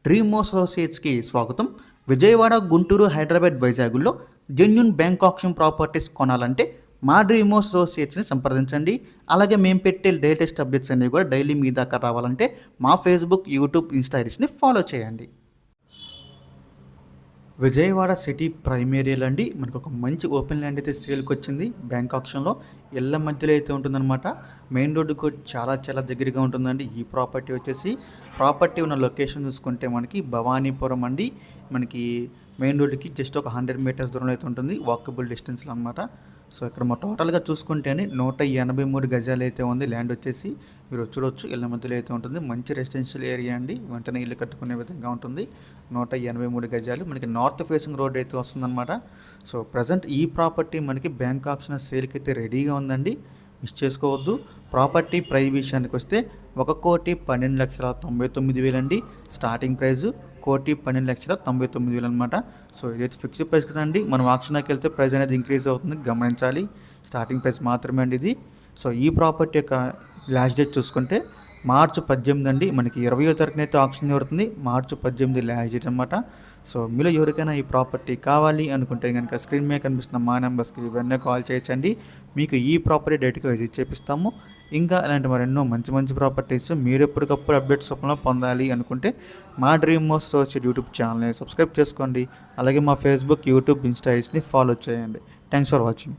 Dream అసోసియేట్స్కి స్వాగతం. విజయవాడ, గుంటూరు, హైదరాబాద్, వైజాగ్లో genuine bank option properties కొనాలంటే మా డ్రీమ్ అసోసియేట్స్ని సంప్రదించండి. అలాగే మేము పెట్టే లేటెస్ట్ అప్డేట్స్ అన్నీ కూడా డైలీ మీ దాకా రావాలంటే మా ఫేస్బుక్, యూట్యూబ్, ఇన్స్టా ఐడీస్ని ఫాలో చేయండి. విజయవాడ సిటీ ప్రైమ్ ఏరియాలో అండి మనకు ఒక మంచి ఓపెన్ ల్యాండ్ అయితే సేల్కి వచ్చింది. బ్యాంక్ ఆప్షన్లో ఇళ్ళ మధ్యలో అయితే ఉంటుందన్నమాట. మెయిన్ రోడ్డుకు చాలా చాలా దగ్గరగా ఉంటుందండి. ఈ ప్రాపర్టీ ఉన్న లొకేషన్ చూసుకుంటే మనకి భవానీపురం అండి. మనకి మెయిన్ రోడ్డుకి జస్ట్ ఒక 100 మీటర్స్ దూరంలో అయితే ఉంటుంది, వాకబుల్ డిస్టెన్స్లో అనమాట. సో ఇక్కడ మా టోటల్గా చూసుకుంటే అండి 183 గజాలు అయితే ఉంది ల్యాండ్ వచ్చేసి. మీరు చూడొచ్చు, ఇళ్ళ మధ్యలో అయితే ఉంటుంది. మంచి రెసిడెన్షియల్ ఏరియా అండి, వెంటనే ఇల్లు కట్టుకునే విధంగా ఉంటుంది. 183 గజాలు మనకి నార్త్ ఫేసింగ్ రోడ్ అయితే వస్తుందన్నమాట. సో ప్రజెంట్ ఈ ప్రాపర్టీ మనకి బ్యాంక్ ఆప్షన్ సేల్కి అయితే రెడీగా ఉందండి, మిస్ చేసుకోవద్దు. ప్రాపర్టీ ప్రైస్ విషయానికి వస్తే 1,12,99,000 అండి స్టార్టింగ్ ప్రైజు. 1,12,99,000 అనమాట. సో ఇదైతే ఫిక్స్డ్ ప్రైస్ కదండి. మనం ఆక్షన్కి వెళ్తే ప్రైస్ అనేది ఇంక్రీజ్ అవుతుంది, గమనించాలి. స్టార్టింగ్ ప్రైస్ మాత్రమే అండి ఇది. సో ఈ ప్రాపర్టీ యొక్క లాస్ట్ డేట్ చూసుకుంటే మార్చి 18 అండి. మనకి 20వ తారీఖున అయితే ఆప్షన్ జరుగుతుంది. మార్చి 18 లాస్ట్ డేట్ అనమాట. సో మీలో ఎవరికైనా ఈ ప్రాపర్టీ కావాలి అనుకుంటే కనుక స్క్రీన్ మీద కనిపిస్తున్న మా నెంబర్స్కి ఇవన్నీ కాల్ చేయొచ్చండి. మీకు ఈ ప్రాపర్టీ డైరెక్ట్గా విజిట్ చేపిస్తాము. ఇంకా ఇలాంటి మరెన్నో మంచి మంచి ప్రాపర్టీస్ మీరు ఎప్పటికప్పుడు అప్డేట్స్ రూపంలో పొందాలి అనుకుంటే మా డ్రీమ్ అసోసియేట్స్ యూట్యూబ్ ఛానల్ని సబ్స్క్రైబ్ చేసుకోండి. అలాగే మా ఫేస్బుక్, యూట్యూబ్, ఇన్స్టా ఐడీస్ని ఫాలో చేయండి. Thanks for watching.